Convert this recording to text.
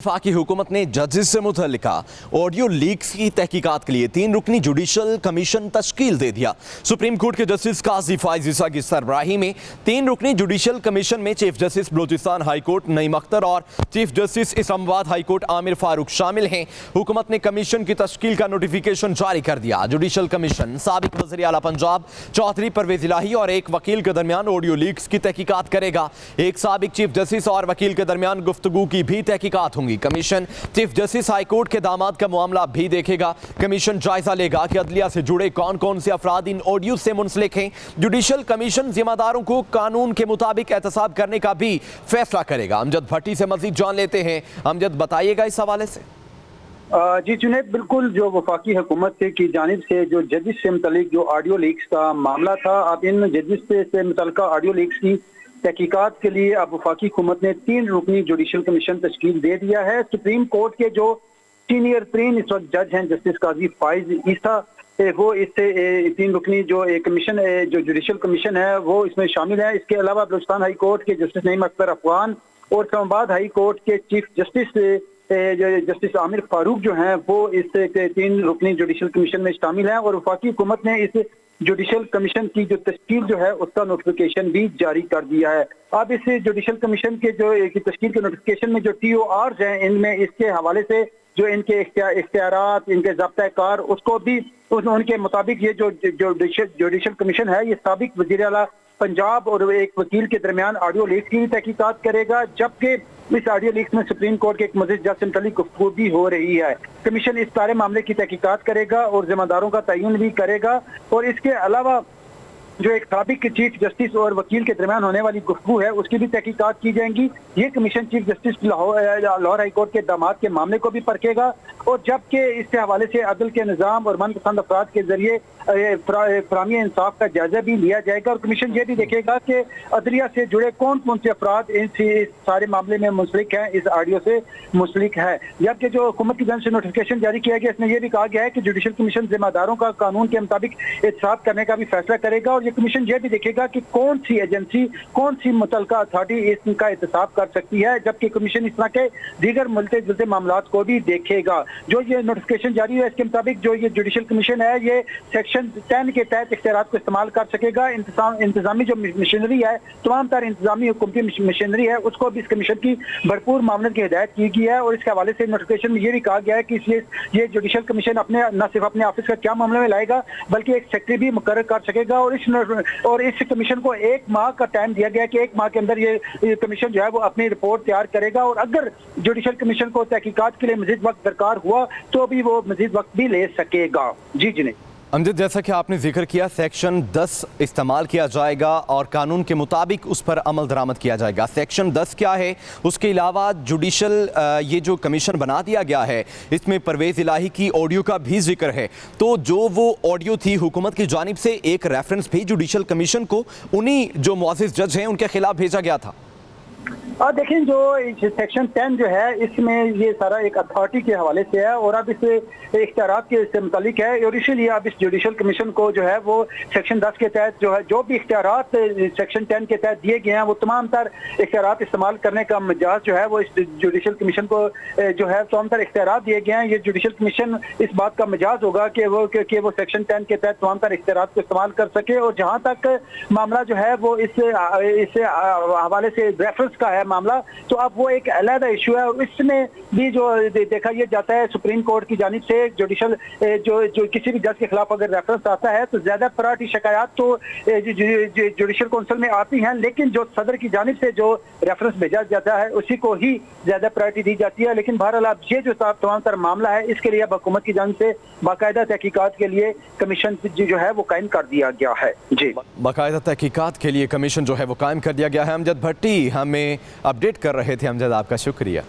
वफाकी हुकूमत ने जजेस से मुतल्लिका ऑडियो लीक्स की तहकीकात के लिए 3 रुकनी जुडिशल कमीशन तश्कील दे दिया। सुप्रीम कोर्ट के जस्टिस काजी फाइज ईसा की सरबराही में 3 रुकनी जुडिशल कमीशन में chief justice Balochistan high court Naeem Akhtar और chief justice Islamabad high court Amir Farooq शामिल हैं। हुकूमत ने कमीशन की तश्कील का नोटिफिकेशन जारी कर दिया। जुडिशल कमीशन साबिक वज़ीर आला पंजाब चौधरी परवेज इलाही और एक वकील के दरमियान ऑडियो लीक्स की तहकीकात करेगा। एक साबिक चीफ जस्टिस और वकील के दरमियान गुफ्तगू की भी तहकीकात होंगी। Commission chief justice high court के दामाद का मामला भी देखेगा। कमीशन जायजा लेगा कि अदलिया से जुड़े कौन कौन से अफराद इन ऑडियो से मुंसलिक हैं। जुडिशल कमीशन जिम्मेदारों को कानून के मुताबिक एहतसाब करने का भी फैसला करेगा। अमजद भट्टी से मजीद जान लेते हैं। अमजद, बताइएगा इस हवाले से। जी जुनैद, बिल्कुल जो वफाकी हुकूमत की जानिब से जो जजिस से मुतल्लिक जो ऑडियो लीक्स का मामला था, अब इन जजिस से मुतल्लिका ऑडियो लीक्स की तहकीकात के लिए अब वफाकी हुकूमत ने 3 रुकनी जुडिशल कमीशन तश्कील दे दिया है। सुप्रीम कोर्ट के जो सीनियर तरीन इस वक्त जज हैं जस्टिस काजी फाइज ईसा, वो इससे 3 रुकनी जो कमीशन जो जुडिशल कमीशन है वो इसमें शामिल है। इसके अलावा बलूचिस्तान हाई कोर्ट के जस्टिस नईम अख्तर अफगान और इस्लामाबाद हाई कोर्ट के चीफ जस्टिस आमिर फारूक जो हैं वो इस 3 रुकनी जुडिशल कमीशन में शामिल हैं। और वफाकी हुकूमत ने इस जुडिशल कमीशन की जो तश्कील जो है उसका नोटिफिकेशन भी जारी कर दिया है। अब इस जुडिशल कमीशन के जो की तश्कील के नोटिफिकेशन में जो TORs हैं, इनमें इसके हवाले से जो इनके इख्तियारात, इनके ज़ाब्ता कार, उसको भी उनके मुताबिक ये जो जुडिशल कमीशन है ये साबिक वज़ीर आला पंजाब और एक वकील के दरमियान ऑडियो लीक्स की तहकीकात करेगा, जबकि इस ऑडियो लीक्स में सुप्रीम कोर्ट के एक मजीद जज से मुतल्लिक गुफ्तगू भी हो रही है। कमीशन इस सारे मामले की तहकीकात करेगा और जिम्मेदारों का तयन भी करेगा। और इसके अलावा जो एक साबिक चीफ जस्टिस और वकील के दरमियान होने वाली गुफ्तगू है उसकी भी तहकीकात की जाएंगी। ये commission chief justice Lahore high court के दामाद के मामले को भी परखेगा। और जबकि इसके हवाले से अदल के निज़ाम और मनपसंद अफराद के जरिए फराहमी इंसाफ का जायजा भी लिया जाएगा। और कमीशन ये भी देखेगा कि अदलिया से जुड़े कौन कौन से अफराद इस सारे मामले में मुंसलिक हैं, इस ऑडियो से मुंसलिक है। जबकि जो हुकूमत की जानिब से नोटिफिकेशन जारी किया गया, इसमें यह भी कहा गया है कि जुडिशल कमीशन जिम्मेदारों का कानून के मुताबिक एहतसाब करने का भी फैसला करेगा। और ये कमीशन ये भी देखेगा कि कौन सी एजेंसी, कौन सी मुतल्लिका अथॉरिटी इसका एहतसाब कर सकती है, जबकि कमीशन इस तरह के दीगर मिलते जुलते मामलात को भी देखेगा। जो ये नोटिफिकेशन जारी है इसके मुताबिक जो ये जुडिशल कमीशन है ये सेक्शन 10 के तहत इख्तियारात को इस्तेमाल कर सकेगा। इंतजामी जो मशीनरी है, तमाम तर इंतजामी हुकूमती मशीनरी है, उसको भी इस कमीशन की भरपूर मामले की हिदायत की गई है। और इसके हवाले से नोटिफिकेशन में ये भी कहा गया है कि ये जुडिशल कमीशन अपने न सिर्फ अपने ऑफिस का क्या मामले में लाएगा बल्कि एक सेक्रेटरी भी मुकर्रर कर सकेगा। और इस कमीशन को 1 माह का टाइम दिया गया कि 1 माह के अंदर ये कमीशन जो है वो अपनी रिपोर्ट तैयार करेगा। और अगर जुडिशल कमीशन को तहकीकात के लिए मजीद वक्त दरकार हुआ तो भी वो मजीद वक्त भी ले सकेगा। जी जी नहीं अमजद, जैसा कि आपने जिक्र किया, सेक्शन 10 इस्तेमाल किया जाएगा और कानून के मुताबिक उस पर अमल दरामद किया जाएगा। सेक्शन 10 क्या है? उसके अलावा जुडिशल ये जो कमीशन बना दिया गया है इसमें परवेज इलाही की ऑडियो का भी जिक्र है। तो जो वो ऑडियो थी हुकूमत की जानिब से एक रेफरेंस भी जुडिशल कमीशन को उन्हीं जो मुअज़्ज़िज़ जज हैं उनके खिलाफ भेजा गया था। और देखें जो सेक्शन 10 जो है इसमें ये सारा एक अथॉरिटी के हवाले से है और अब इस इख्तियारात के इससे मुतालिक है। और इसीलिए अब इस जुडिशल कमीशन को जो है वो सेक्शन 10 के तहत जो है जो भी इख्तियारात सेक्शन 10 के तहत दिए गए हैं वो तमाम तर इख्तियारात इस्तेमाल करने का मिजाज जो है वो इस जुडिशल कमीशन को जो है तमाम तर इख्तियारात दिए गए हैं। ये जुडिशल कमीशन इस बात का मिजाज होगा कि वो सेक्शन 10 के तहत तमाम तर इख्तियारात को इस्तेमाल कर सके। और जहाँ तक मामला जो है वो इस हवाले से रेफरेंस का है मामला, तो अब वो एक अलग इशू है। और इसमें भी जो देखा यह जाता है सुप्रीम कोर्ट की जानिब से जुडिशल जो किसी भी जज के खिलाफ अगर रेफरेंस आता है तो ज्यादा प्रायोरिटी शिकायत तो जुडिशल काउंसिल में आती हैं, लेकिन जो सदर की जानिब से जो रेफरेंस भेजा जाता है उसी को ही ज्यादा प्रायोरिटी दी जाती है। लेकिन बहरहाल अब ये जो तमाम तर मामला है इसके लिए अब हुकूमत की जानिब से बाकायदा तहकीकात के लिए कमीशन जो है वो कायम कर दिया गया है। जी, बाकायदा तहकीकात के लिए कमीशन जो है वो कायम कर दिया गया है। अमजद भट्टी हमें अपडेट कर रहे थे। अमजद, आपका शुक्रिया।